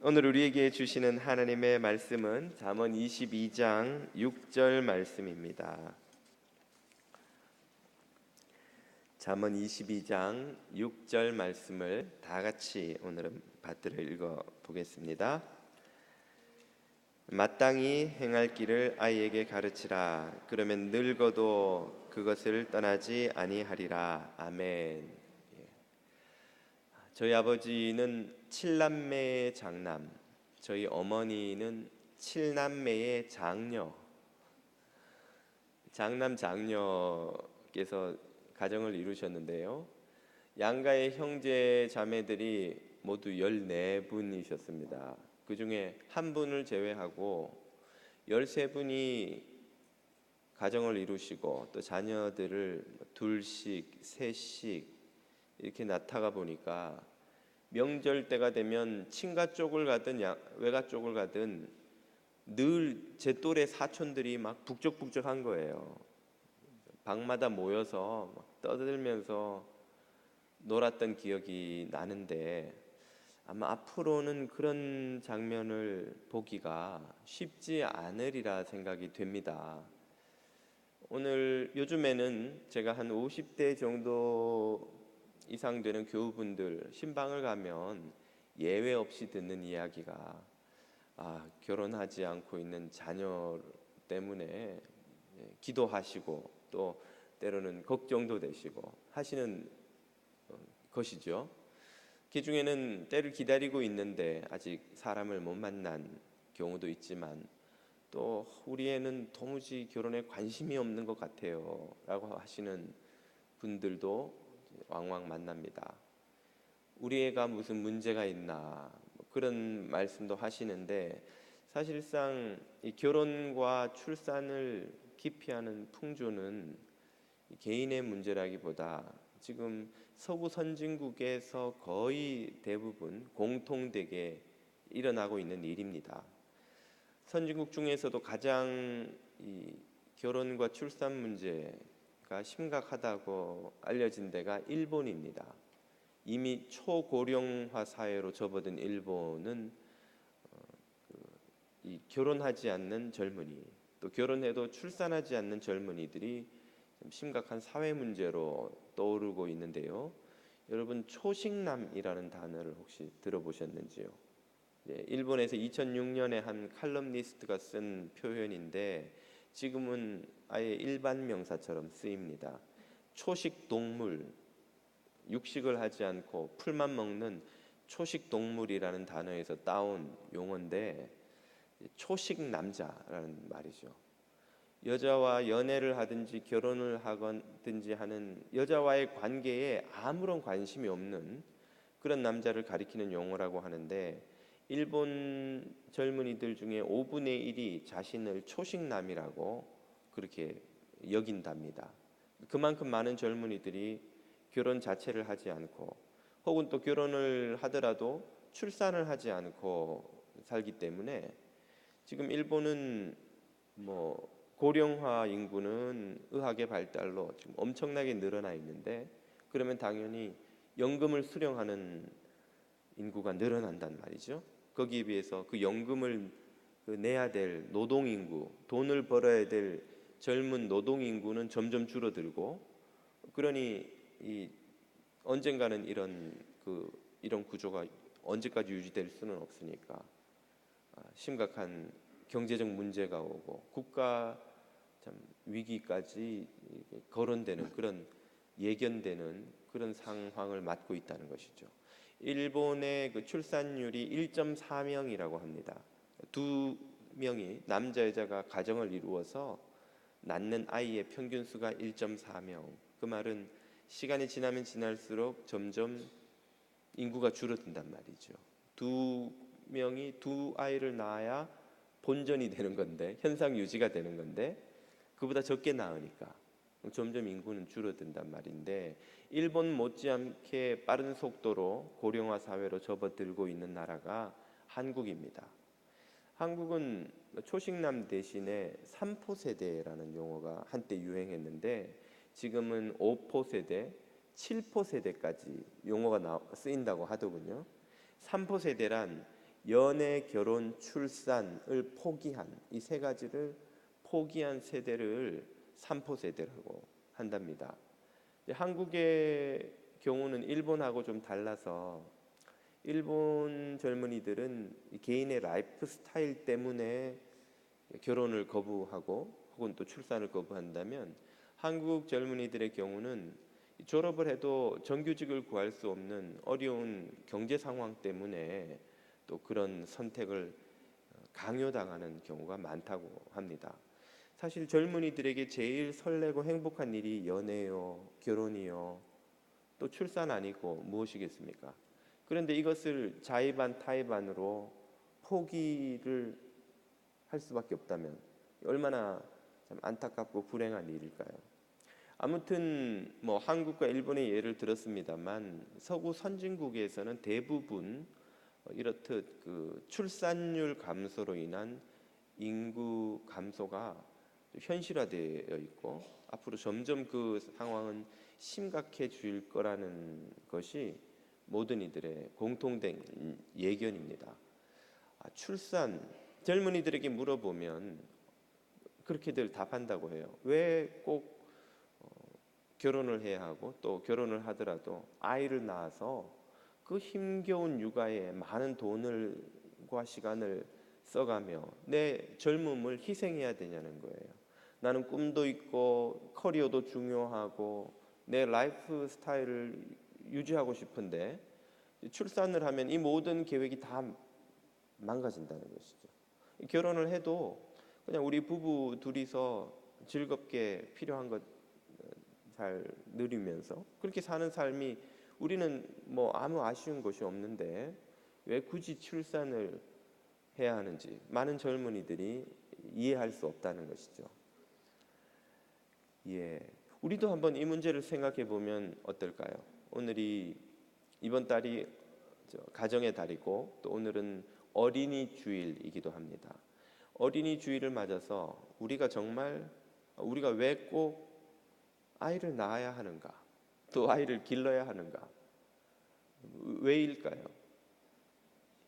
오늘 우리에게 주시는 하나님의 말씀은 잠언 22장 6절 말씀입니다. 잠언 22장 6절 말씀을 다 같이 오늘은 받들어 읽어 보겠습니다. 마땅히 행할 길을 아이에게 가르치라. 그러면 늙어도 그것을 떠나지 아니하리라. 아멘. 저희 아버지는 7남매의 장남, 저희 어머니는 7남매의 장녀. 장남 장녀께서 가정을 이루셨는데요, 양가의 형제 자매들이 모두 14분이셨습니다. 그 중에 한 분을 제외하고 13분이 가정을 이루시고 또 자녀들을 둘씩 셋씩 이렇게 낳다가 보니까 명절 때가 되면 친가 쪽을 가든 외가 쪽을 가든 늘 제 또래 사촌들이 막 북적북적한 거예요. 방마다 모여서 막 떠들면서 놀았던 기억이 나는데, 아마 앞으로는 그런 장면을 보기가 쉽지 않으리라 생각이 됩니다. 오늘 요즘에는 제가 한 50대 정도 이상 되는 교우분들 신방을 가면 예외 없이 듣는 이야기가 결혼하지 않고 있는 자녀 때문에 기도하시고 또 때로는 걱정도 되시고 하시는 것이죠. 그 중에는 때를 기다리고 있는데 아직 사람을 못 만난 경우도 있지만, 또 우리 애는 도무지 결혼에 관심이 없는 것 같아요 라고 하시는 분들도 왕왕 만납니다. 우리 애가 무슨 문제가 있나 그런 말씀도 하시는데, 사실상 이 결혼과 출산을 기피하는 풍조는 개인의 문제라기보다 지금 서구 선진국에서 거의 대부분 공통되게 일어나고 있는 일입니다. 선진국 중에서도 가장 이 결혼과 출산 문제가 심각하다고 알려진 데가 일본입니다. 이미 초고령화 사회로 접어든 일본은 이 결혼하지 않는 젊은이, 또 결혼해도 출산하지 않는 젊은이들이 심각한 사회 문제로 떠오르고 있는데요. 여러분, 초식남이라는 단어를 혹시 들어보셨는지요? 일본에서 2006년에 한 칼럼니스트가 쓴 표현인데 지금은 아예 일반 명사처럼 쓰입니다. 초식 동물, 육식을 하지 않고 풀만 먹는 초식 동물이라는 단어에서 따온 용어인데, 초식 남자라는 말이죠. 여자와 연애를 하든지 결혼을 하든지 하는 여자와의 관계에 아무런 관심이 없는 그런 남자를 가리키는 용어라고 하는데, 일본 젊은이들 중에 5분의 1이 자신을 초식남이라고 그렇게 여긴답니다. 그만큼 많은 젊은이들이 결혼 자체를 하지 않고, 혹은 또 결혼을 하더라도 출산을 하지 않고 살기 때문에 지금 일본은 고령화 인구는 의학의 발달로 지금 엄청나게 늘어나 있는데, 그러면 당연히 연금을 수령하는 인구가 늘어난단 말이죠. 거기에 비해서 그 연금을 내야 될 노동 인구, 돈을 벌어야 될 젊은 노동 인구는 점점 줄어들고, 그러니 언젠가는 이런 구조가 언제까지 유지될 수는 없으니까 심각한 경제적 문제가 오고 국가 참 위기까지 거론되는, 그런 예견되는 그런 상황을 맞고 있다는 것이죠. 일본의 그 출산율이 1.4명이라고 합니다. 두 명이 남자 여자가 가정을 이루어서 낳는 아이의 평균 수가 1.4명. 그 말은 시간이 지나면 지날수록 점점 인구가 줄어든단 말이죠. 두 명이 두 아이를 낳아야 본전이 되는 건데, 현상 유지가 되는 건데, 그보다 적게 낳으니까 점점 인구는 줄어든단 말인데, 일본 못지않게 빠른 속도로 고령화 사회로 접어들고 있는 나라가 한국입니다. 한국은 초식남 대신에 3포 세대라는 용어가 한때 유행했는데 지금은 5포 세대, 7포 세대까지 용어가 쓰인다고 하더군요. 3포 세대란 연애, 결혼, 출산을 포기한 이 세 가지를 포기한 세대를 삼포 세대라고 한답니다. 한국의 경우는 일본하고 좀 달라서 일본 젊은이들은 개인의 라이프 스타일 때문에 결혼을 거부하고 혹은 또 출산을 거부한다면 한국 젊은이들의 경우는 졸업을 해도 정규직을 구할 수 없는 어려운 경제 상황 때문에 또 그런 선택을 강요당하는 경우가 많다고 합니다. 사실 젊은이들에게 제일 설레고 행복한 일이 연애요, 결혼이요, 또 출산 아니고 무엇이겠습니까? 그런데 이것을 자의반 타의반으로 포기를 할 수밖에 없다면 얼마나 참 안타깝고 불행한 일일까요? 아무튼 뭐 한국과 일본의 예를 들었습니다만 서구 선진국에서는 대부분 이렇듯 그 출산율 감소로 인한 인구 감소가 현실화되어 있고 앞으로 점점 그 상황은 심각해질 거라는 것이 모든 이들의 공통된 예견입니다. 출산 젊은이들에게 물어보면 그렇게들 답한다고 해요. 왜 꼭 결혼을 해야 하고 또 결혼을 하더라도 아이를 낳아서 그 힘겨운 육아에 많은 돈과 시간을 써가며 내 젊음을 희생해야 되냐는 거예요. 나는 꿈도 있고 커리어도 중요하고 내 라이프 스타일을 유지하고 싶은데 출산을 하면 이 모든 계획이 다 망가진다는 것이죠. 결혼을 해도 그냥 우리 부부 둘이서 즐겁게 필요한 것 잘 누리면서 그렇게 사는 삶이 우리는 뭐 아무 아쉬운 것이 없는데 왜 굳이 출산을 해야 하는지 많은 젊은이들이 이해할 수 없다는 것이죠. 예, 우리도 한번 이 문제를 생각해 보면 어떨까요? 오늘이 이번 달이 가정의 달이고 또 오늘은 어린이 주일이기도 합니다. 어린이 주일을 맞아서 우리가 왜 꼭 아이를 낳아야 하는가? 또 아이를 길러야 하는가? 왜일까요?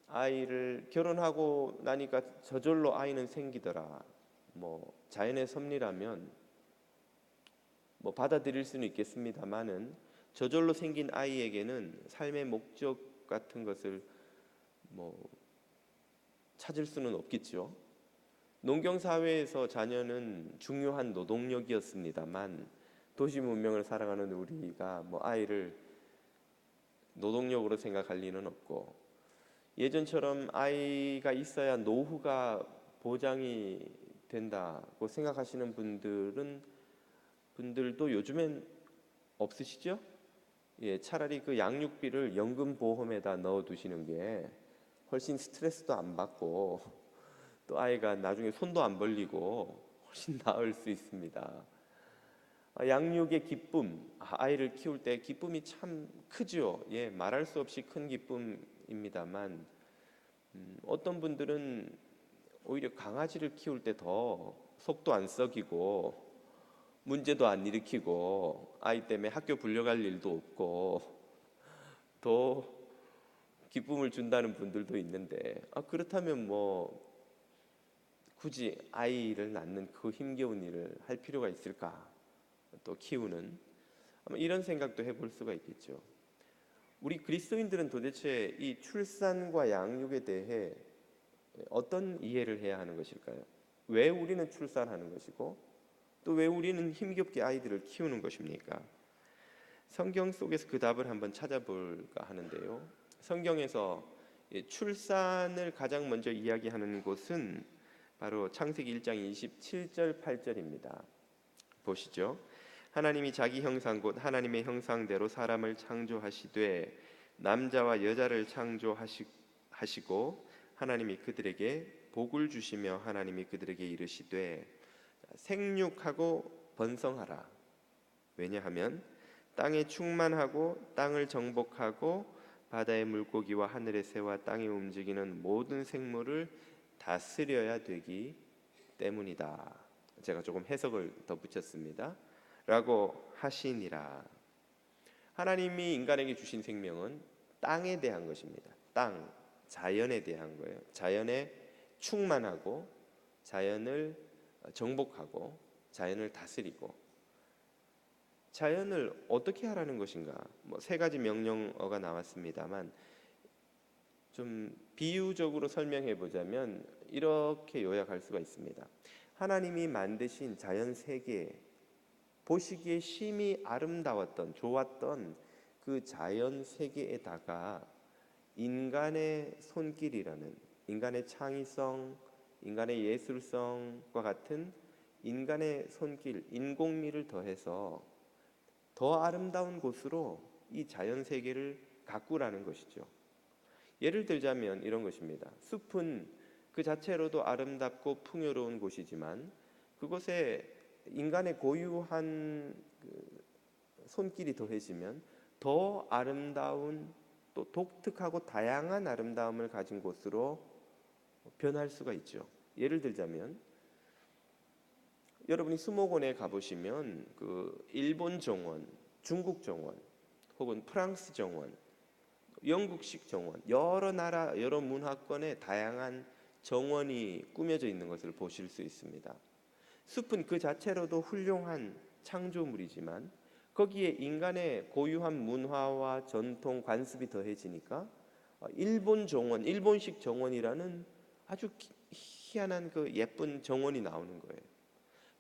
아이를 결혼하고 나니까 저절로 아이는 생기더라. 뭐 자연의 섭리라면 뭐 받아들일 수는 있겠습니다만은 저절로 생긴 아이에게는 삶의 목적 같은 것을 뭐 찾을 수는 없겠죠. 농경 사회에서 자녀는 중요한 노동력이었습니다만 도시 문명을 살아가는 우리가 뭐 아이를 노동력으로 생각할 리는 없고 예전처럼 아이가 있어야 노후가 보장이 된다고 생각하시는 분들도 요즘엔 없으시죠? 예, 차라리 그 양육비를 연금보험에다 넣어두시는 게 훨씬 스트레스도 안 받고 또 아이가 나중에 손도 안 벌리고 훨씬 나을 수 있습니다. 양육의 기쁨, 아이를 키울 때 기쁨이 참 크죠. 예, 말할 수 없이 큰 기쁨입니다만 어떤 분들은 오히려 강아지를 키울 때 더 속도 안 썩이고 문제도 안 일으키고 아이 때문에 학교 불려갈 일도 없고 더 기쁨을 준다는 분들도 있는데 그렇다면 뭐 굳이 아이를 낳는 그 힘겨운 일을 할 필요가 있을까? 또 키우는 아마 이런 생각도 해볼 수가 있겠죠. 우리 그리스도인들은 도대체 이 출산과 양육에 대해 어떤 이해를 해야 하는 것일까요? 왜 우리는 출산하는 것이고 또 왜 우리는 힘겹게 아이들을 키우는 것입니까? 성경 속에서 그 답을 한번 찾아볼까 하는데요. 성경에서 출산을 가장 먼저 이야기하는 곳은 바로 창세기 1장 27절 8절입니다. 보시죠. 하나님이 자기 형상 곧 하나님의 형상대로 사람을 창조하시되 남자와 여자를 창조하시고 하나님이 그들에게 복을 주시며 하나님이 그들에게 이르시되 생육하고 번성하라. 왜냐하면 땅에 충만하고 땅을 정복하고 바다의 물고기와 하늘의 새와 땅에 움직이는 모든 생물을 다스려야 되기 때문이다. 제가 조금 해석을 더 붙였습니다. 라고 하시니라. 하나님이 인간에게 주신 생명은 땅에 대한 것입니다. 땅. 자연에 대한 거예요. 자연에 충만하고 자연을 정복하고 자연을 다스리고 자연을 어떻게 하라는 것인가? 뭐 세 가지 명령어가 나왔습니다만 좀 비유적으로 설명해 보자면 이렇게 요약할 수가 있습니다. 하나님이 만드신 자연 세계 보시기에 심히 아름다웠던 좋았던 그 자연 세계에다가 인간의 손길이라는 인간의 창의성, 인간의 예술성과 같은 인간의 손길, 인공미를 더해서 더 아름다운 곳으로 이 자연 세계를 가꾸라는 것이죠. 예를 들자면 이런 것입니다. 숲은 그 자체로도 아름답고 풍요로운 곳이지만 그곳에 인간의 고유한 손길이 더해지면 더 아름다운 또 독특하고 다양한 아름다움을 가진 곳으로 변할 수가 있죠. 예를 들자면 여러분이 수목원에 가보시면 그 일본 정원, 중국 정원, 혹은 프랑스 정원, 영국식 정원, 여러 나라 여러 문화권의 다양한 정원이 꾸며져 있는 것을 보실 수 있습니다. 숲은 그 자체로도 훌륭한 창조물이지만 거기에 인간의 고유한 문화와 전통, 관습이 더해지니까 일본 정원, 일본식 정원이라는 아주 희한한 그 예쁜 정원이 나오는 거예요.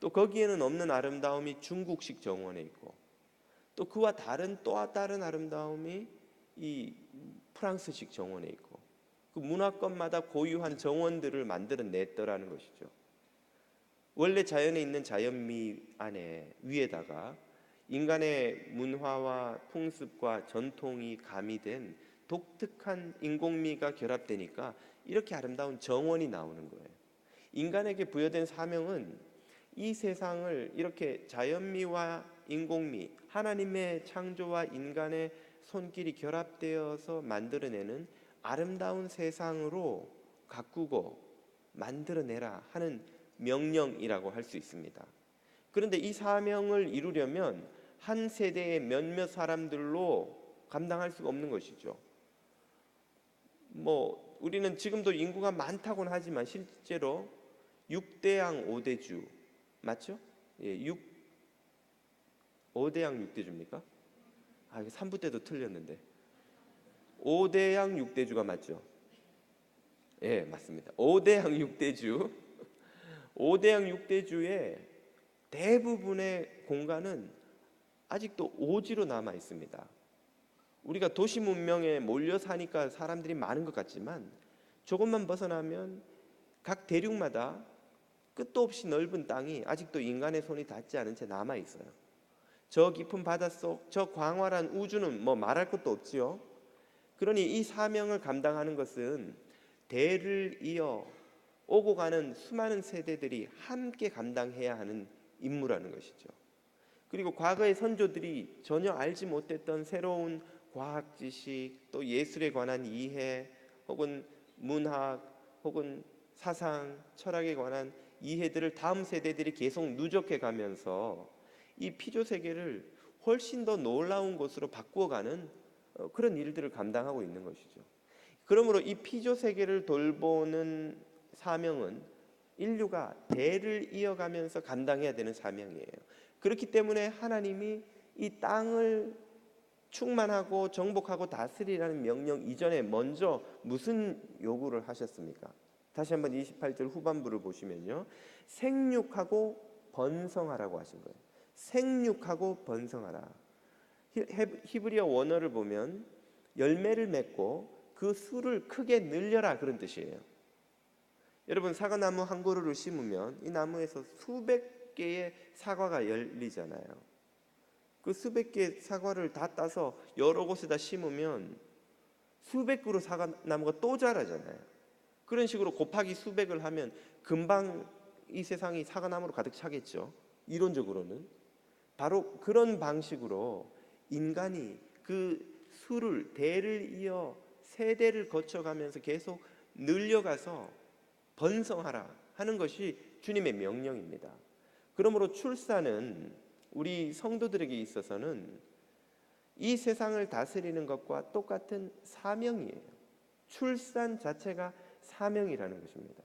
또 거기에는 없는 아름다움이 중국식 정원에 있고 또 그와 다른 아름다움이 이 프랑스식 정원에 있고 그 문화권마다 고유한 정원들을 만들어냈더라는 것이죠. 원래 자연에 있는 자연미 안에 위에다가 인간의 문화와 풍습과 전통이 가미된 독특한 인공미가 결합되니까 이렇게 아름다운 정원이 나오는 거예요. 인간에게 부여된 사명은 이 세상을 이렇게 자연미와 인공미, 하나님의 창조와 인간의 손길이 결합되어서 만들어내는 아름다운 세상으로 가꾸고 만들어내라 하는 명령이라고 할 수 있습니다. 그런데 이 사명을 이루려면 한 세대의 몇몇 사람들로 감당할 수가 없는 것이죠. 뭐 우리는 지금도 인구가 많다고는 하지만 실제로 6대양 5대주 맞죠? 예, 5대양 6대주입니까? 아, 이게 3부 때도 틀렸는데 5대양 6대주가 맞죠? 예, 맞습니다. 5대양 6대주 5대양 6대주의 대부분의 공간은 아직도 오지로 남아 있습니다. 우리가 도시 문명에 몰려 사니까 사람들이 많은 것 같지만 조금만 벗어나면 각 대륙마다 끝도 없이 넓은 땅이 아직도 인간의 손이 닿지 않은 채 남아 있어요. 저 깊은 바닷속, 저 광활한 우주는 뭐 말할 것도 없지요. 그러니 이 사명을 감당하는 것은 대를 이어 오고 가는 수많은 세대들이 함께 감당해야 하는 임무라는 것이죠. 그리고 과거의 선조들이 전혀 알지 못했던 새로운 과학 지식, 또 예술에 관한 이해, 혹은 문학, 혹은 사상, 철학에 관한 이해들을 다음 세대들이 계속 누적해 가면서 이 피조 세계를 훨씬 더 놀라운 곳으로 바꾸어가는 그런 일들을 감당하고 있는 것이죠. 그러므로 이 피조 세계를 돌보는 사명은 인류가 대를 이어가면서 감당해야 되는 사명이에요. 그렇기 때문에 하나님이 이 땅을 충만하고 정복하고 다스리라는 명령 이전에 먼저 무슨 요구를 하셨습니까? 다시 한번 28절 후반부를 보시면요, 생육하고 번성하라고 하신 거예요. 생육하고 번성하라. 히브리어 원어를 보면 열매를 맺고 그 수를 크게 늘려라 그런 뜻이에요. 여러분, 사과나무 한 그루를 심으면 이 나무에서 수백 개의 사과가 열리잖아요. 그 수백 개의 사과를 다 따서 여러 곳에다 심으면 수백 그루 사과나무가 또 자라잖아요. 그런 식으로 곱하기 수백을 하면 금방 이 세상이 사과나무로 가득 차겠죠. 이론적으로는. 바로 그런 방식으로 인간이 그 수를 대를 이어 세대를 거쳐가면서 계속 늘려가서 번성하라 하는 것이 주님의 명령입니다. 그러므로 출산은 우리 성도들에게 있어서는 이 세상을 다스리는 것과 똑같은 사명이에요. 출산 자체가 사명이라는 것입니다.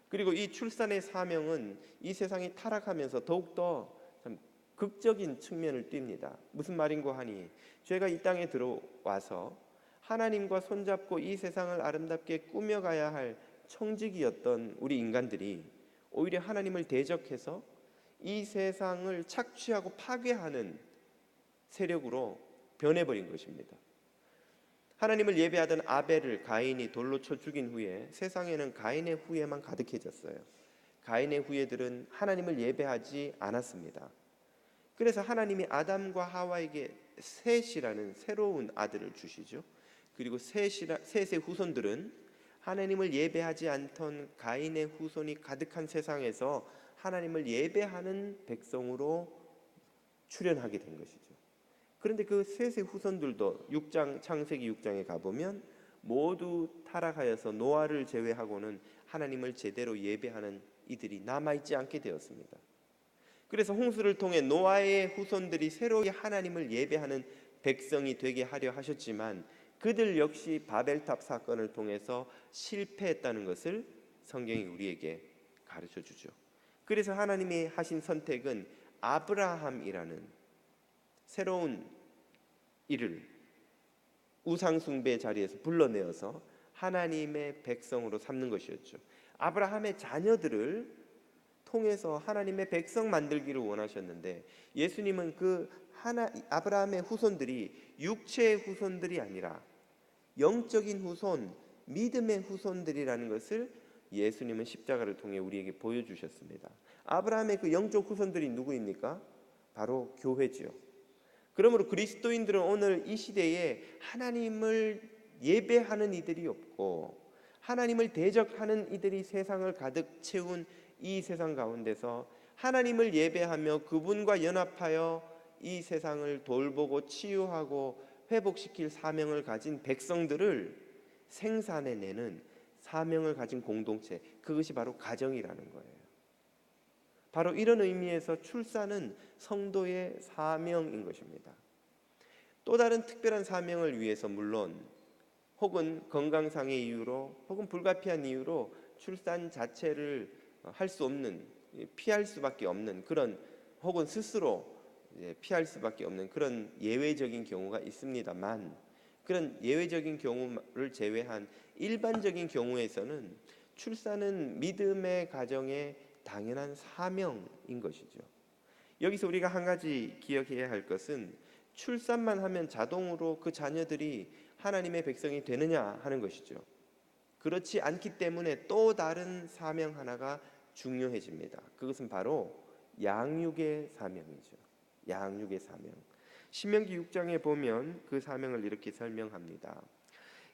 그리고 이 출산의 사명은 이 세상이 타락하면서 더욱더 참 극적인 측면을 띱니다. 무슨 말인고 하니, 죄가 이 땅에 들어와서 하나님과 손잡고 이 세상을 아름답게 꾸며가야 할 청지기였던 우리 인간들이 오히려 하나님을 대적해서 이 세상을 착취하고 파괴하는 세력으로 변해버린 것입니다. 하나님을 예배하던 아벨을 가인이 돌로 쳐 죽인 후에 세상에는 가인의 후예만 가득해졌어요. 가인의 후예들은 하나님을 예배하지 않았습니다. 그래서 하나님이 아담과 하와에게 셋이라는 새로운 아들을 주시죠. 그리고 셋의 후손들은 하나님을 예배하지 않던 가인의 후손이 가득한 세상에서 하나님을 예배하는 백성으로 출현하게 된 것이죠. 그런데 그 셋의 후손들도 창세기 6장에 가보면 모두 타락하여서 노아를 제외하고는 하나님을 제대로 예배하는 이들이 남아있지 않게 되었습니다. 그래서 홍수를 통해 노아의 후손들이 새로이 하나님을 예배하는 백성이 되게 하려 하셨지만 그들 역시 바벨탑 사건을 통해서 실패했다는 것을 성경이 우리에게 가르쳐 주죠. 그래서 하나님이 하신 선택은 아브라함이라는 새로운 이를 우상숭배 자리에서 불러내어서 하나님의 백성으로 삼는 것이었죠. 아브라함의 자녀들을 통해서 하나님의 백성 만들기를 원하셨는데 예수님은 아브라함의 후손들이 육체의 후손들이 아니라 영적인 후손, 믿음의 후손들이라는 것을 예수님은 십자가를 통해 우리에게 보여주셨습니다. 아브라함의 그 영적 후손들이 누구입니까? 바로 교회지요. 그러므로 그리스도인들은 오늘 이 시대에 하나님을 예배하는 이들이 없고 하나님을 대적하는 이들이 세상을 가득 채운 이 세상 가운데서 하나님을 예배하며 그분과 연합하여 이 세상을 돌보고 치유하고 회복시킬 사명을 가진 백성들을 생산해내는 사명을 가진 공동체, 그것이 바로 가정이라는 거예요. 바로 이런 의미에서 출산은 성도의 사명인 것입니다. 또 다른 특별한 사명을 위해서 물론 혹은 건강상의 이유로 혹은 불가피한 이유로 출산 자체를 할 수 없는, 피할 수밖에 없는 그런, 혹은 스스로 피할 수밖에 없는 그런 예외적인 경우가 있습니다만, 그런 예외적인 경우를 제외한 일반적인 경우에서는 출산은 믿음의 가정의 당연한 사명인 것이죠. 여기서 우리가 한 가지 기억해야 할 것은 출산만 하면 자동으로 그 자녀들이 하나님의 백성이 되느냐 하는 것이죠. 그렇지 않기 때문에 또 다른 사명 하나가 중요해집니다. 그것은 바로 양육의 사명이죠. 양육의 사명. 신명기 6장에 보면 그 사명을 이렇게 설명합니다.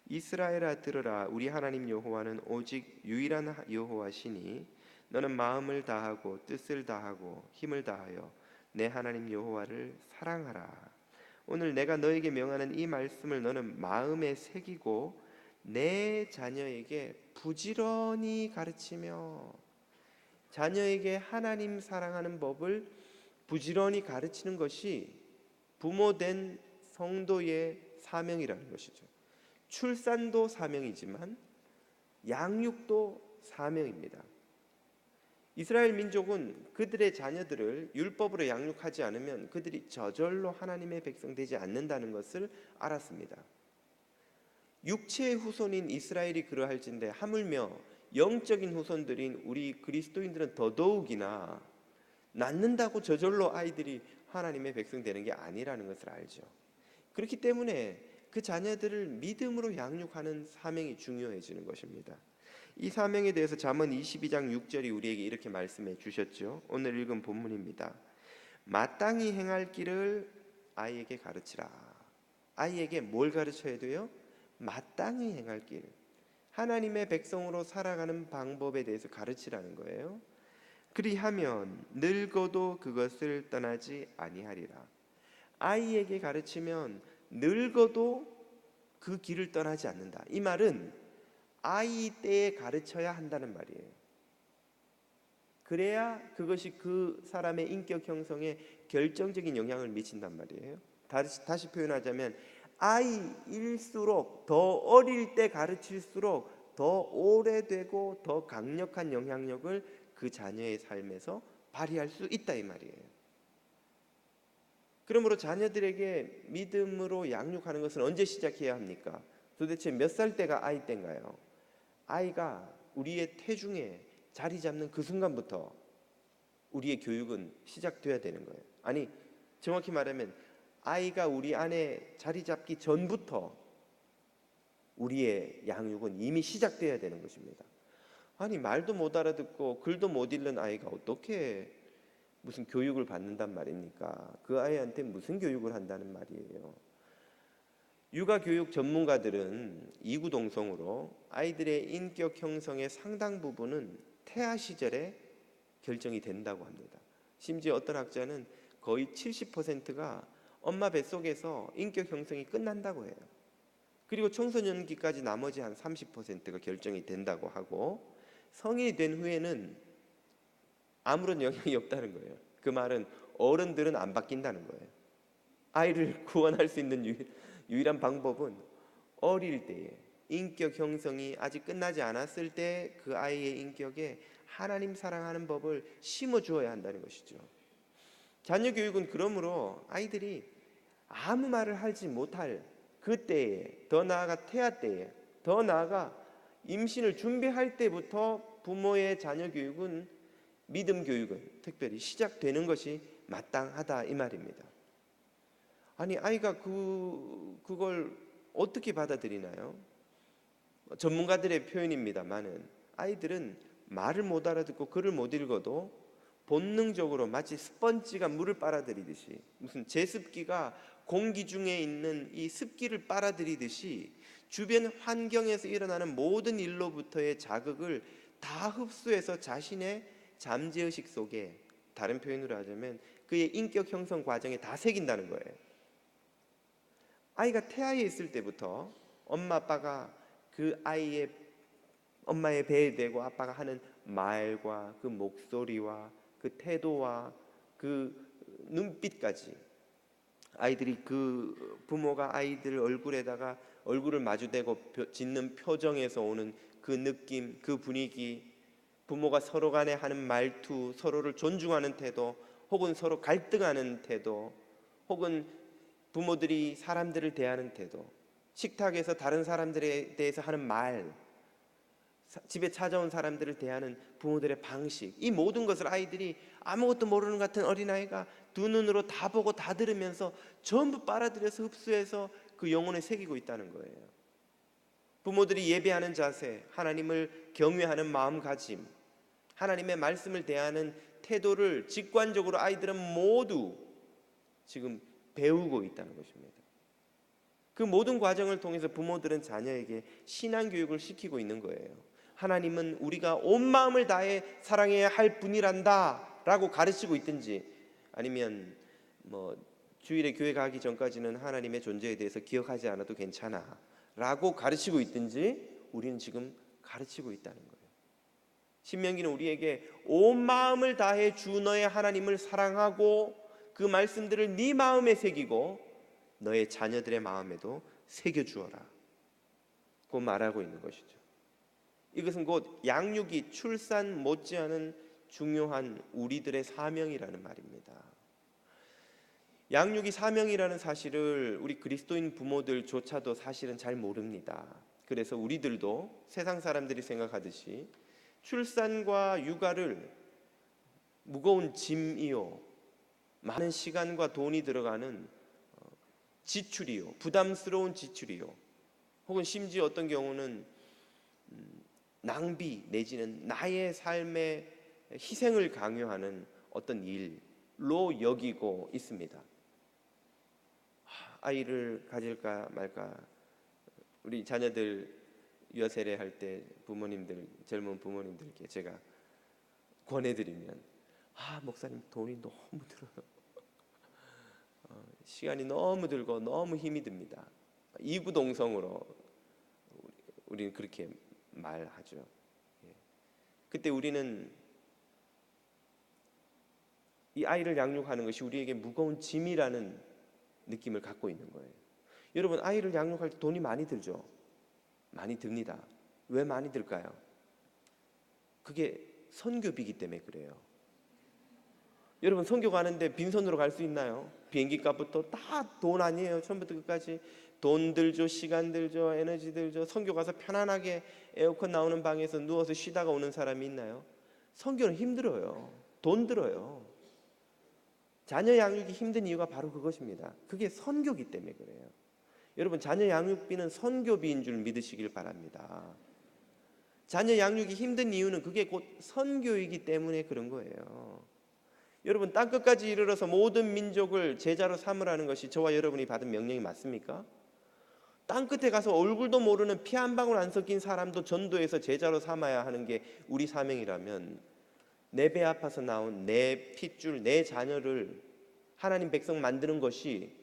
이스라엘아 들으라, 우리 하나님 여호와는 오직 유일한 여호와시니 너는 마음을 다하고 뜻을 다하고 힘을 다하여 내 하나님 여호와를 사랑하라. 오늘 내가 너에게 명하는 이 말씀을 너는 마음에 새기고 내 자녀에게 부지런히 가르치며, 자녀에게 하나님 사랑하는 법을 부지런히 가르치는 것이 부모된 성도의 사명이라는 것이죠. 출산도 사명이지만 양육도 사명입니다. 이스라엘 민족은 그들의 자녀들을 율법으로 양육하지 않으면 그들이 저절로 하나님의 백성 되지 않는다는 것을 알았습니다. 육체의 후손인 이스라엘이 그러할진대 하물며 영적인 후손들인 우리 그리스도인들은 더더욱이나 낳는다고 저절로 아이들이 하나님의 백성 되는 게 아니라는 것을 알죠. 그렇기 때문에 그 자녀들을 믿음으로 양육하는 사명이 중요해지는 것입니다. 이 사명에 대해서 잠언 22장 6절이 우리에게 이렇게 말씀해 주셨죠. 오늘 읽은 본문입니다. 마땅히 행할 길을 아이에게 가르치라. 아이에게 뭘 가르쳐야 돼요? 마땅히 행할 길, 하나님의 백성으로 살아가는 방법에 대해서 가르치라는 거예요. 그리하면 늙어도 그것을 떠나지 아니하리라. 아이에게 가르치면 늙어도 그 길을 떠나지 않는다. 이 말은 아이 때에 가르쳐야 한다는 말이에요. 그래야 그것이 그 사람의 인격 형성에 결정적인 영향을 미친단 말이에요. 다시 표현하자면 아이일수록 더 어릴 때 가르칠수록 더 오래되고 더 강력한 영향력을 그 자녀의 삶에서 발휘할 수 있다 이 말이에요. 그러므로 자녀들에게 믿음으로 양육하는 것은 언제 시작해야 합니까? 도대체 몇 살 때가 아이 때인가요? 아이가 우리의 태중에 자리 잡는 그 순간부터 우리의 교육은 시작돼야 되는 거예요. 아니, 정확히 말하면 아이가 우리 안에 자리 잡기 전부터 우리의 양육은 이미 시작돼야 되는 것입니다. 아니, 말도 못 알아듣고 글도 못 읽는 아이가 어떻게 무슨 교육을 받는단 말입니까? 그 아이한테 무슨 교육을 한다는 말이에요. 육아교육 전문가들은 이구동성으로 아이들의 인격 형성의 상당 부분은 태아 시절에 결정이 된다고 합니다. 심지어 어떤 학자는 거의 70%가 엄마 뱃속에서 인격 형성이 끝난다고 해요. 그리고 청소년기까지 나머지 한 30%가 결정이 된다고 하고, 성인이 된 후에는 아무런 영향이 없다는 거예요. 그 말은 어른들은 안 바뀐다는 거예요. 아이를 구원할 수 있는 유일한 방법은 어릴 때에 인격 형성이 아직 끝나지 않았을 때 그 아이의 인격에 하나님 사랑하는 법을 심어 주어야 한다는 것이죠. 자녀 교육은 그러므로 아이들이 아무 말을 하지 못할 그때에, 더 나아가 태아 때에, 더 나아가 임신을 준비할 때부터 부모의 자녀 교육은, 믿음 교육은 특별히 시작되는 것이 마땅하다 이 말입니다. 아니, 아이가 그걸 어떻게 받아들이나요? 전문가들의 표현입니다만은 아이들은 말을 못 알아듣고 글을 못 읽어도 본능적으로 마치 스펀지가 물을 빨아들이듯이, 무슨 제습기가 공기 중에 있는 이 습기를 빨아들이듯이 주변 환경에서 일어나는 모든 일로부터의 자극을 다 흡수해서 자신의 잠재의식 속에, 다른 표현으로 하자면 그의 인격 형성 과정에 다 새긴다는 거예요. 아이가 태아에 있을 때부터 엄마 아빠가 그 아이의, 엄마의 배에 대고 아빠가 하는 말과 그 목소리와 그 태도와 그 눈빛까지, 아이들이 그 부모가 아이들 얼굴에다가 얼굴을 마주대고 짓는 표정에서 오는 그 느낌, 그 분위기, 부모가 서로 간에 하는 말투, 서로를 존중하는 태도, 혹은 서로 갈등하는 태도, 혹은 부모들이 사람들을 대하는 태도, 식탁에서 다른 사람들에 대해서 하는 말, 집에 찾아온 사람들을 대하는 부모들의 방식, 이 모든 것을 아이들이 아무것도 모르는 것 같은 어린아이가 두 눈으로 다 보고 다 들으면서 전부 빨아들여서 흡수해서 그 영혼에 새기고 있다는 거예요. 부모들이 예배하는 자세, 하나님을 경외하는 마음가짐, 하나님의 말씀을 대하는 태도를 직관적으로 아이들은 모두 지금 배우고 있다는 것입니다. 그 모든 과정을 통해서 부모들은 자녀에게 신앙교육을 시키고 있는 거예요. 하나님은 우리가 온 마음을 다해 사랑해야 할 분이란다 라고 가르치고 있든지, 아니면 주일에 교회 가기 전까지는 하나님의 존재에 대해서 기억하지 않아도 괜찮아 라고 가르치고 있든지, 우리는 지금 가르치고 있다는 거예요. 신명기는 우리에게 온 마음을 다해 주 너의 하나님을 사랑하고 그 말씀들을 네 마음에 새기고 너의 자녀들의 마음에도 새겨주어라 고 말하고 있는 것이죠. 이것은 곧 양육이 출산 못지않은 중요한 우리들의 사명이라는 말입니다. 양육이 사명이라는 사실을 우리 그리스도인 부모들조차도 사실은 잘 모릅니다. 그래서 우리들도 세상 사람들이 생각하듯이 출산과 육아를 무거운 짐이요, 많은 시간과 돈이 들어가는 지출이요, 부담스러운 지출이요, 혹은 심지어 어떤 경우는 낭비 내지는 나의 삶의 희생을 강요하는 어떤 일로 여기고 있습니다. 아이를 가질까 말까, 우리 자녀들 유아 세례할 때 부모님들, 젊은 부모님들께 제가 권해드리면, 목사님 돈이 너무 들어요. 시간이 너무 들고 너무 힘이 듭니다. 이구동성으로 우리는 그렇게 말하죠. 그때 우리는 이 아이를 양육하는 것이 우리에게 무거운 짐이라는 느낌을 갖고 있는 거예요. 여러분, 아이를 양육할 때 돈이 많이 들죠? 많이 듭니다. 왜 많이 들까요? 그게 선교비기 때문에 그래요. 여러분, 선교 가는데 빈손으로 갈 수 있나요? 비행기 값부터 다 돈 아니에요. 처음부터 끝까지 돈 들죠, 시간 들죠, 에너지 들죠. 선교 가서 편안하게 에어컨 나오는 방에서 누워서 쉬다가 오는 사람이 있나요? 선교는 힘들어요. 돈 들어요. 자녀 양육이 힘든 이유가 바로 그것입니다. 그게 선교기 때문에 그래요. 여러분, 자녀 양육비는 선교비인 줄 믿으시길 바랍니다. 자녀 양육이 힘든 이유는 그게 곧 선교이기 때문에 그런 거예요. 여러분, 땅끝까지 이르러서 모든 민족을 제자로 삼으라는 것이 저와 여러분이 받은 명령이 맞습니까? 땅끝에 가서 얼굴도 모르는 피 한 방울 안 섞인 사람도 전도해서 제자로 삼아야 하는 게 우리 사명이라면, 내 배 아파서 나온 내 핏줄, 내 자녀를 하나님 백성 만드는 것이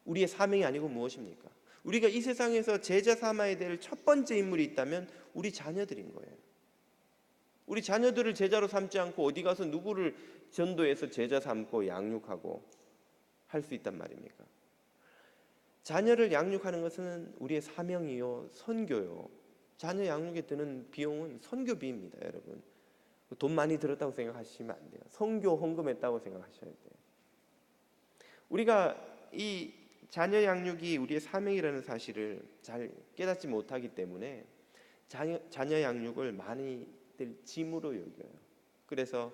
우리의 사명이 아니고 무엇입니까? 우리가 이 세상에서 제자 삼아야 될 첫 번째 인물이 있다면 우리 자녀들인 거예요. 우리 자녀들을 제자로 삼지 않고 어디 가서 누구를 전도해서 제자 삼고 양육하고 할 수 있단 말입니까? 자녀를 양육하는 것은 우리의 사명이요, 선교요. 자녀 양육에 드는 비용은 선교비입니다, 여러분. 돈 많이 들었다고 생각하시면 안 돼요. 선교 헌금했다고 생각하셔야 돼요. 우리가 이 자녀 양육이 우리의 사명이라는 사실을 잘 깨닫지 못하기 때문에 자녀 양육을 많이들 짐으로 여겨요. 그래서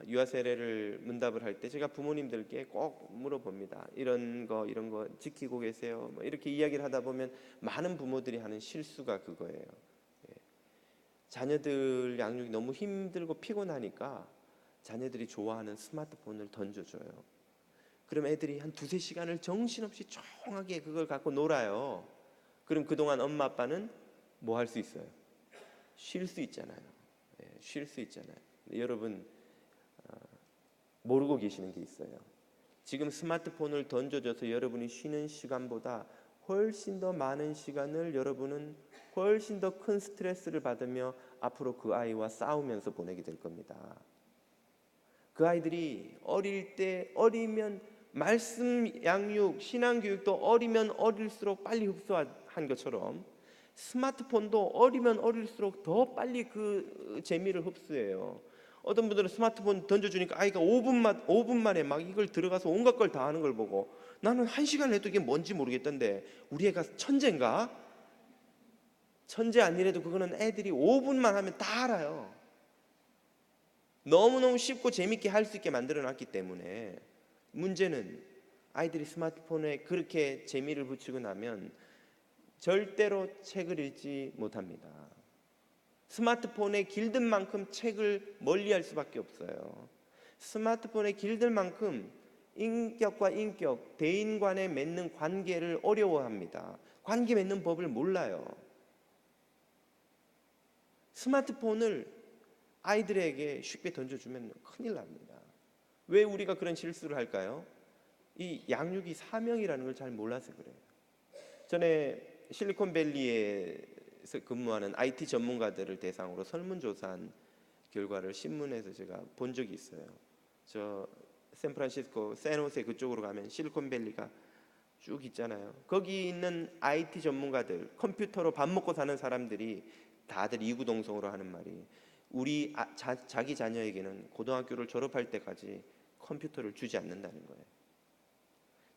유아 세례를 문답을 할 때 제가 부모님들께 꼭 물어봅니다. 이런 거 지키고 계세요? 뭐 이렇게 이야기를 하다 보면 많은 부모들이 하는 실수가 그거예요. 자녀들 양육이 너무 힘들고 피곤하니까 자녀들이 좋아하는 스마트폰을 던져줘요. 그럼 애들이 한 2-3시간을 정신없이 조용하게 그걸 갖고 놀아요. 그럼 그동안 엄마 아빠는 뭐 할 수 있어요? 쉴 수 있잖아요. 쉴 수 있잖아요. 여러분, 모르고 계시는 게 있어요. 지금 스마트폰을 던져줘서 여러분이 쉬는 시간보다 훨씬 더 많은 시간을 여러분은 훨씬 더 큰 스트레스를 받으며 앞으로 그 아이와 싸우면서 보내게 될 겁니다. 그 아이들이 어리면 말씀 양육, 신앙 교육도 어리면 어릴수록 빨리 흡수한 것처럼 스마트폰도 어리면 어릴수록 더 빨리 그 재미를 흡수해요. 어떤 분들은 스마트폰 던져주니까 아이가 5분 만에 막 이걸 들어가서 온갖 걸 다 하는 걸 보고, 나는 1시간 해도 이게 뭔지 모르겠던데 우리 애가 천재인가? 천재 아니래도 그거는 애들이 5분만 하면 다 알아요. 너무너무 쉽고 재밌게 할 수 있게 만들어놨기 때문에, 문제는 아이들이 스마트폰에 그렇게 재미를 붙이고 나면 절대로 책을 읽지 못합니다. 스마트폰에 길든 만큼 책을 멀리할 수밖에 없어요. 스마트폰에 길든 만큼 인격과 인격, 대인 간에 맺는 관계를 어려워합니다. 관계 맺는 법을 몰라요. 스마트폰을 아이들에게 쉽게 던져주면 큰일 납니다. 왜 우리가 그런 실수를 할까요? 이 양육이 사명이라는 걸 잘 몰라서 그래요. 전에 실리콘밸리에서 근무하는 IT 전문가들을 대상으로 설문조사한 결과를 신문에서 제가 본 적이 있어요. 저 샌프란시스코, 샌호세 그쪽으로 가면 실리콘밸리가 쭉 있잖아요. 거기 있는 IT 전문가들, 컴퓨터로 밥 먹고 사는 사람들이 다들 이구동성으로 하는 말이, 우리 자기 자녀에게는 고등학교를 졸업할 때까지 컴퓨터를 주지 않는다는 거예요.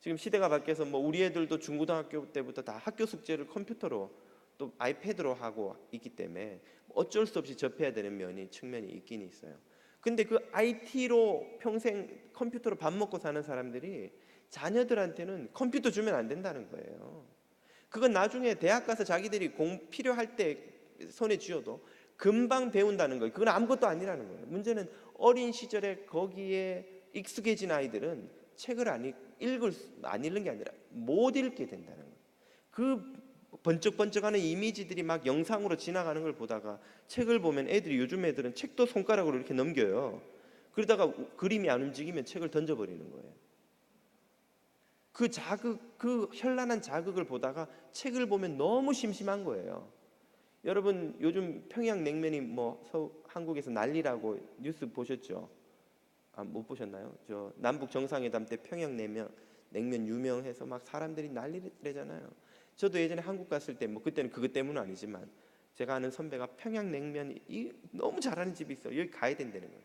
지금 시대가 바뀌어서 뭐 우리 애들도 중고등학교 때부터 다 학교 숙제를 컴퓨터로 또 아이패드로 하고 있기 때문에 어쩔 수 없이 접해야 되는 측면이 있긴 있어요. 근데 그 IT로 평생 컴퓨터로 밥 먹고 사는 사람들이 자녀들한테는 컴퓨터 주면 안 된다는 거예요. 그건 나중에 대학 가서 자기들이 필요할 때 손에 쥐어도 금방 배운다는 거예요. 그건 아무것도 아니라는 거예요. 문제는 어린 시절에 거기에 익숙해진 아이들은 책을 안 읽는 게 아니라 못 읽게 된다는 거예요. 그 번쩍번쩍하는 이미지들이 막 영상으로 지나가는 걸 보다가 책을 보면 요즘 애들은 책도 손가락으로 이렇게 넘겨요. 그러다가 그림이 안 움직이면 책을 던져버리는 거예요. 그 현란한 자극을 보다가 책을 보면 너무 심심한 거예요. 여러분, 요즘 평양냉면이 한국에서 난리라고 뉴스 보셨죠? 못 보셨나요? 저 남북 정상회담 때 평양냉면 냉면 유명해서 막 사람들이 난리래잖아요. 저도 예전에 한국 갔을 때 뭐 그때는 그것 때문은 아니지만 제가 아는 선배가 평양냉면이 너무 잘하는 집이 있어요. 여기 가야 된다는 거예요.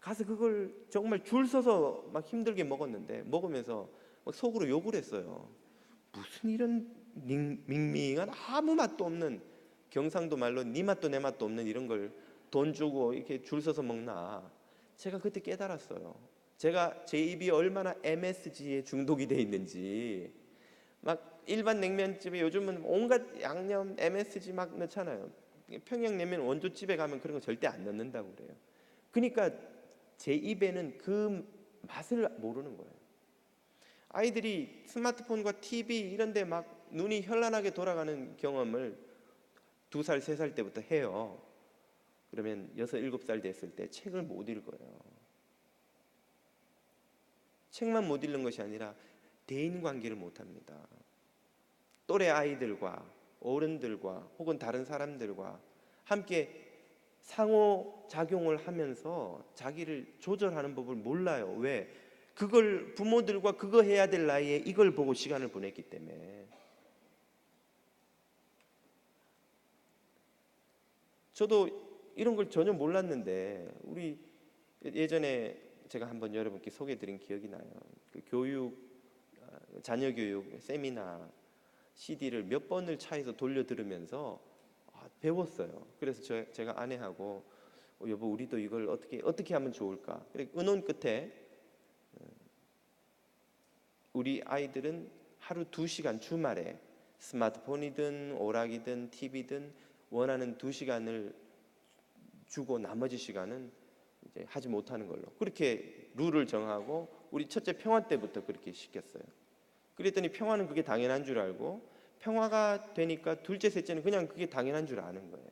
가서 그걸 정말 줄 서서 막 힘들게 먹었는데 먹으면서 막 속으로 욕을 했어요. 무슨 이런 밍밍한 아무 맛도 없는 경상도 말로 니 맛도 내 맛도 없는 이런 걸 돈 주고 이렇게 줄 서서 먹나. 제가 그때 깨달았어요. 제가 제 입이 얼마나 MSG에 중독이 돼 있는지. 막 일반 냉면집에 요즘은 온갖 양념 MSG 막 넣잖아요. 평양냉면 원조집에 가면 그런 거 절대 안 넣는다고 그래요. 그러니까 제 입에는 그 맛을 모르는 거예요. 아이들이 스마트폰과 TV 이런 데 막 눈이 현란하게 돌아가는 경험을 2살, 3살 때부터 해요. 그러면 6, 7살 됐을 때 책을 못 읽어요. 책만 못 읽는 것이 아니라 대인관계를 못 합니다. 또래 아이들과 어른들과 혹은 다른 사람들과 함께 상호작용을 하면서 자기를 조절하는 법을 몰라요. 왜? 그걸 부모들과 그거 해야 될 나이에 이걸 보고 시간을 보냈기 때문에. 저도 이런 걸 전혀 몰랐는데 우리 예전에 제가 한번 여러분께 소개해드린 기억이 나요. 그 교육, 자녀 교육 세미나 CD를 몇 번을 차에서 돌려 들으면서 배웠어요. 그래서 제가 아내하고 여보 우리도 이걸 어떻게 하면 좋을까? 그래 의논 끝에 우리 아이들은 하루 2시간 주말에 스마트폰이든 오락이든 TV든 원하는 2시간을 주고 나머지 시간은 이제 하지 못하는 걸로 그렇게 룰을 정하고 우리 첫째 평화 때부터 그렇게 시켰어요. 그랬더니 평화는 그게 당연한 줄 알고 평화가 되니까 둘째, 셋째는 그냥 그게 당연한 줄 아는 거예요.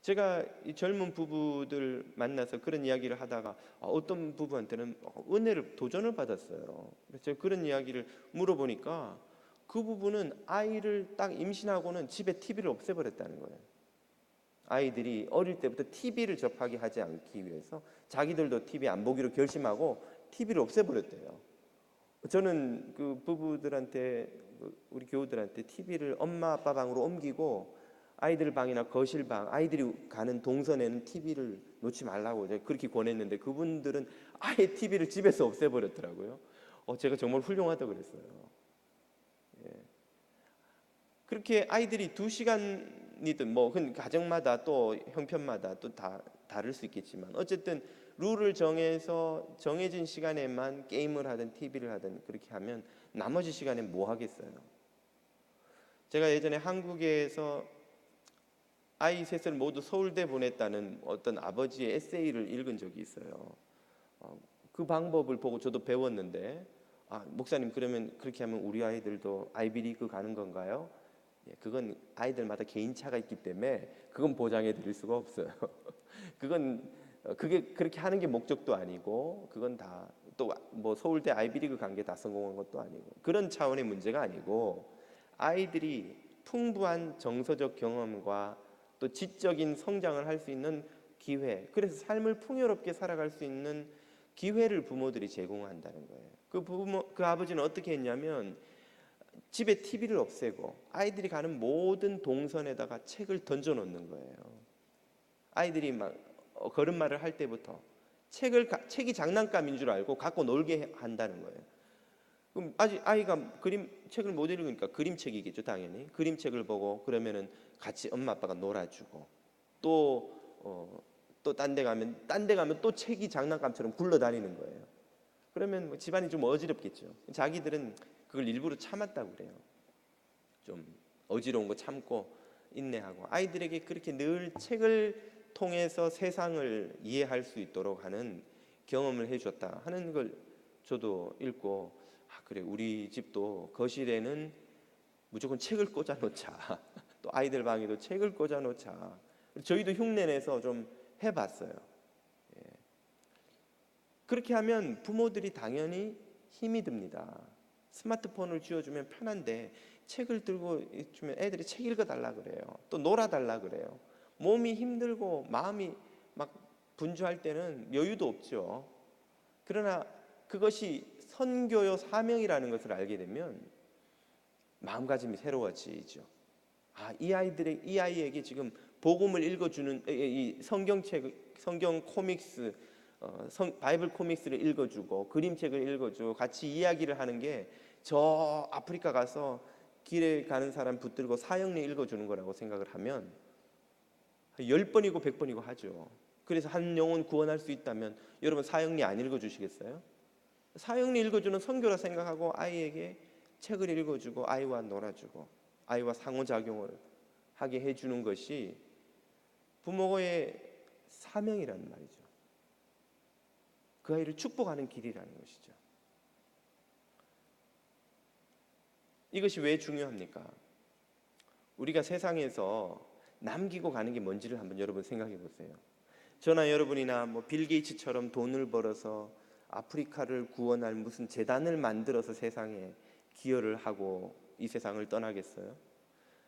제가 이 젊은 부부들 만나서 그런 이야기를 하다가 어떤 부부한테는 은혜를 도전을 받았어요. 그래서 제가 그런 이야기를 물어보니까 그 부부는 아이를 딱 임신하고는 집에 TV를 없애버렸다는 거예요. 아이들이 어릴 때부터 TV를 접하게 하지 않기 위해서 자기들도 TV 안 보기로 결심하고 TV를 없애버렸대요. 저는 그 부부들한테 우리 교우들한테 TV를 엄마 아빠 방으로 옮기고 아이들 방이나 거실 방 아이들이 가는 동선에는 TV를 놓지 말라고 그렇게 권했는데 그분들은 아예 TV를 집에서 없애버렸더라고요. 제가 정말 훌륭하다고 그랬어요. 예. 그렇게 아이들이 2시간이든 뭐 가정마다 또 형편마다 또 다 다를 수 있겠지만 어쨌든 룰을 정해서 정해진 시간에만 게임을 하든 TV를 하든 그렇게 하면 나머지 시간에 뭐 하겠어요? 제가 예전에 한국에서 아이 셋을 모두 서울대 보냈다는 어떤 아버지의 에세이를 읽은 적이 있어요. 그 방법을 보고 저도 배웠는데 목사님 그러면 그렇게 하면 우리 아이들도 아이비리그 가는 건가요? 예, 그건 아이들마다 개인차가 있기 때문에 그건 보장해 드릴 수가 없어요. 그게 그렇게 하는 게 목적도 아니고 그건 다 또 뭐 서울대 아이비리그 간 게 다 성공한 것도 아니고 그런 차원의 문제가 아니고 아이들이 풍부한 정서적 경험과 또 지적인 성장을 할 수 있는 기회, 그래서 삶을 풍요롭게 살아갈 수 있는 기회를 부모들이 제공한다는 거예요. 그 아버지는 어떻게 했냐면 집에 TV를 없애고 아이들이 가는 모든 동선에다가 책을 던져 놓는 거예요. 아이들이 막 걸음마를 할 때부터 책이 장난감인 줄 알고 갖고 놀게 한다는 거예요. 그럼 아직 아이가 책을 못 읽으니까 그림책이겠죠, 당연히. 그림책을 보고 그러면은 같이 엄마 아빠가 놀아주고 또 딴 데 가면 또 책이 장난감처럼 굴러다니는 거예요. 그러면 뭐 집안이 좀 어지럽겠죠. 자기들은 그걸 일부러 참았다고 그래요. 좀 어지러운 거 참고 인내하고 아이들에게 그렇게 늘 책을 통해서 세상을 이해할 수 있도록 하는 경험을 해줬다 하는 걸 저도 읽고 그래 우리 집도 거실에는 무조건 책을 꽂아 놓자. 또 아이들 방에도 책을 꽂아 놓자. 저희도 흉내내서 좀 해봤어요. 예. 그렇게 하면 부모들이 당연히 힘이 듭니다. 스마트폰을 쥐어주면 편한데 책을 들고 주면 애들이 책 읽어달라 그래요. 또 놀아달라 그래요. 몸이 힘들고 마음이 막 분주할 때는 여유도 없죠. 그러나 그것이 선교요 사명이라는 것을 알게 되면 마음가짐이 새로워지죠. 이 아이에게 지금 복음을 읽어주는 이 성경책, 성경 코믹스, 바이블 코믹스를 읽어주고 그림책을 읽어주고 같이 이야기를 하는 게 저 아프리카 가서 길에 가는 사람 붙들고 사형리 읽어주는 거라고 생각을 하면 10번이고 100번이고 하죠. 그래서 한 영혼 구원할 수 있다면 여러분 사형리 안 읽어주시겠어요? 사형리 읽어주는 선교라 생각하고 아이에게 책을 읽어주고 아이와 놀아주고 아이와 상호작용을 하게 해주는 것이 부모의 사명이라는 말이죠. 그 아이를 축복하는 길이라는 것이죠. 이것이 왜 중요합니까? 우리가 세상에서 남기고 가는 게 뭔지를 한번 여러분 생각해 보세요. 저나 여러분이나 빌 게이츠처럼 돈을 벌어서 아프리카를 구원할 무슨 재단을 만들어서 세상에 기여를 하고 이 세상을 떠나겠어요?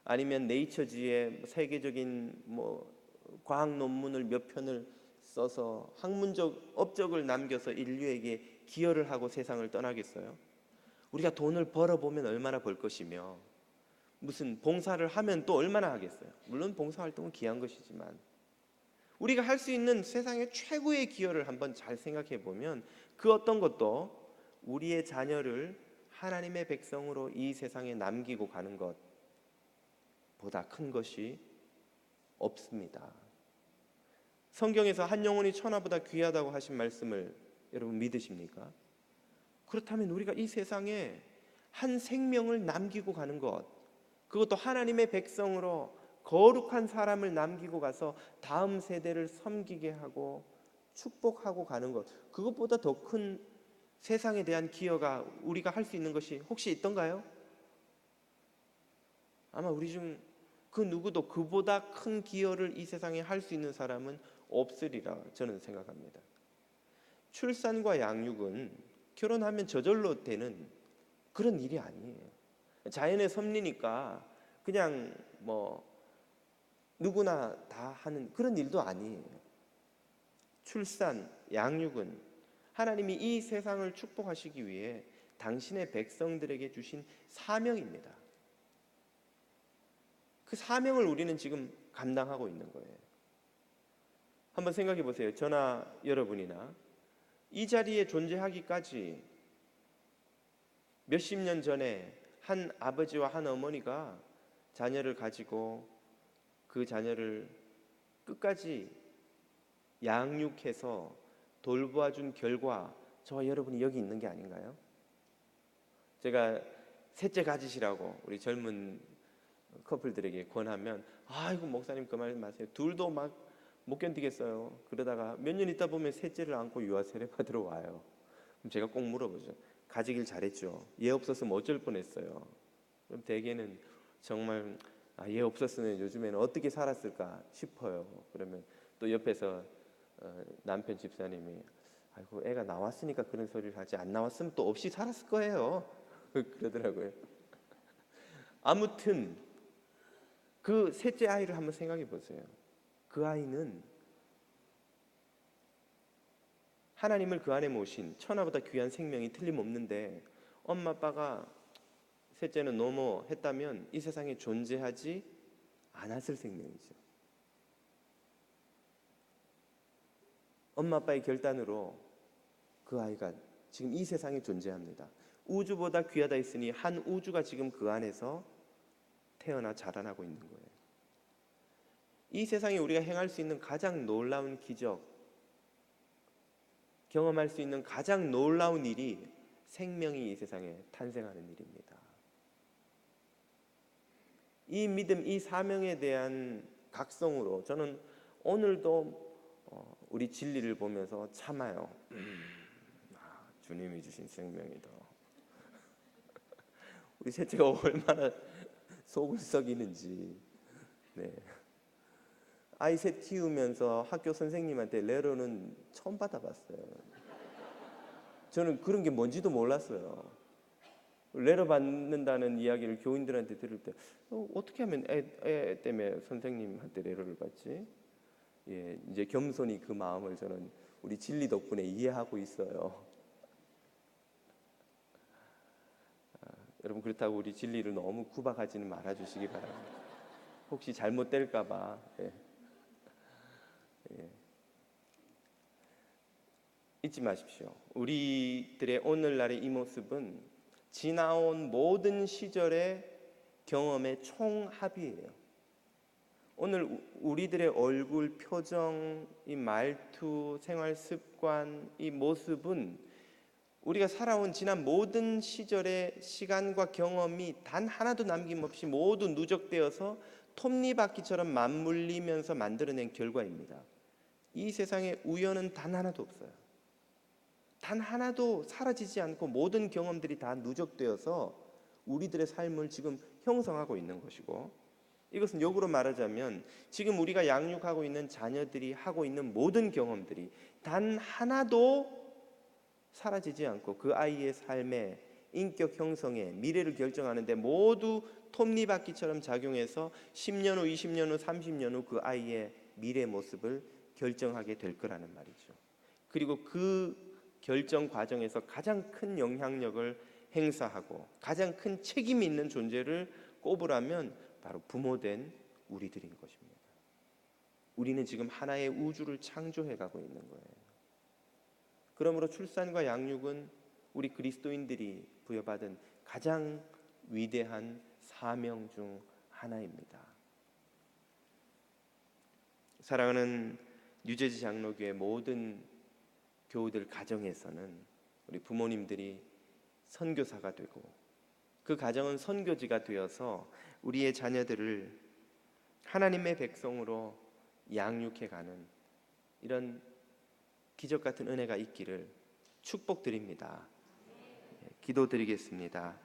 아니면 네이처지에 세계적인 과학 논문을 몇 편을 써서 학문적 업적을 남겨서 인류에게 기여를 하고 세상을 떠나겠어요? 우리가 돈을 벌어보면 얼마나 벌 것이며 무슨 봉사를 하면 또 얼마나 하겠어요? 물론 봉사활동은 귀한 것이지만 우리가 할 수 있는 세상의 최고의 기여를 한번 잘 생각해 보면 그 어떤 것도 우리의 자녀를 하나님의 백성으로 이 세상에 남기고 가는 것보다 큰 것이 없습니다. 성경에서 한 영혼이 천하보다 귀하다고 하신 말씀을 여러분 믿으십니까? 그렇다면 우리가 이 세상에 한 생명을 남기고 가는 것, 그것도 하나님의 백성으로 거룩한 사람을 남기고 가서 다음 세대를 섬기게 하고 축복하고 가는 것, 그것보다 더 큰 세상에 대한 기여가 우리가 할 수 있는 것이 혹시 있던가요? 아마 우리 중 그 누구도 그보다 큰 기여를 이 세상에 할 수 있는 사람은 없으리라 저는 생각합니다. 출산과 양육은 결혼하면 저절로 되는 그런 일이 아니에요. 자연의 섭리니까 그냥 누구나 다 하는 그런 일도 아니에요. 출산, 양육은 하나님이 이 세상을 축복하시기 위해 당신의 백성들에게 주신 사명입니다. 그 사명을 우리는 지금 감당하고 있는 거예요. 한번 생각해 보세요. 저나 여러분이나 이 자리에 존재하기까지 몇십 년 전에 한 아버지와 한 어머니가 자녀를 가지고 그 자녀를 끝까지 양육해서 돌보아준 결과 저와 여러분이 여기 있는 게 아닌가요? 제가 셋째 가지시라고 우리 젊은 커플들에게 권하면 아이고 목사님 그 말 마세요. 둘도 막 못 견디겠어요. 그러다가 몇 년 있다 보면 셋째를 안고 유아 세례 받으러 와요. 그럼 제가 꼭 물어보죠. 가지길 잘했죠. 얘 없었으면 어쩔 뻔했어요. 그럼 대개는 정말 얘 없었으면 요즘에는 어떻게 살았을까 싶어요. 그러면 또 옆에서 남편 집사님이 아이고 애가 나왔으니까 그런 소리를 하지 안 나왔으면 또 없이 살았을 거예요. 그러더라고요. 아무튼 그 셋째 아이를 한번 생각해 보세요. 그 아이는 하나님을 그 안에 모신 천하보다 귀한 생명이 틀림없는데 엄마 아빠가 셋째는 너무 했다면 이 세상에 존재하지 않았을 생명이죠. 엄마 아빠의 결단으로 그 아이가 지금 이 세상에 존재합니다. 우주보다 귀하다 했으니 한 우주가 지금 그 안에서 태어나 자라나고 있는 거예요. 이 세상에 우리가 행할 수 있는 가장 놀라운 기적, 경험할 수 있는 가장 놀라운 일이 생명이 이 세상에 탄생하는 일입니다. 이 믿음, 이 사명에 대한 각성으로 저는 오늘도 우리 진리를 보면서 참아요. 주님이 주신 생명이다. 우리 셋째가 얼마나 속을 썩이는지. 네. 아이 셋 키우면서 학교 선생님한테 레로는 처음 받아봤어요. 저는 그런 게 뭔지도 몰랐어요. 레로 받는다는 이야기를 교인들한테 들을 때 어떻게 하면 애 때문에 선생님한테 레로를 받지? 예, 이제 겸손히 그 마음을 저는 우리 진리 덕분에 이해하고 있어요. 여러분 그렇다고 우리 진리를 너무 구박하지는 말아 주시기 바랍니다. 혹시 잘못될까 봐. 예. 예. 잊지 마십시오. 우리들의 오늘날의 이 모습은 지나온 모든 시절의 경험의 총합이에요. 오늘 우리들의 얼굴, 표정, 이 말투, 생활 습관, 이 모습은 우리가 살아온 지난 모든 시절의 시간과 경험이 단 하나도 남김없이 모두 누적되어서 톱니바퀴처럼 맞물리면서 만들어낸 결과입니다. 이 세상에 우연은 단 하나도 없어요. 단 하나도 사라지지 않고 모든 경험들이 다 누적되어서 우리들의 삶을 지금 형성하고 있는 것이고, 이것은 역으로 말하자면 지금 우리가 양육하고 있는 자녀들이 하고 있는 모든 경험들이 단 하나도 사라지지 않고 그 아이의 삶의 인격 형성에 미래를 결정하는데 모두 톱니바퀴처럼 작용해서 10년 후, 20년 후, 30년 후 그 아이의 미래 모습을 결정하게 될 거라는 말이죠. 그리고 그 결정 과정에서 가장 큰 영향력을 행사하고 가장 큰 책임 있는 존재를 꼽으라면 바로 부모된 우리들인 것입니다. 우리는 지금 하나의 우주를 창조해 가고 있는 거예요. 그러므로 출산과 양육은 우리 그리스도인들이 부여받은 가장 위대한 사명 중 하나입니다. 사랑하는 뉴저지 장로교회 모든 교우들 가정에서는 우리 부모님들이 선교사가 되고 그 가정은 선교지가 되어서 우리의 자녀들을 하나님의 백성으로 양육해가는 이런 기적 같은 은혜가 있기를 축복드립니다. 기도드리겠습니다.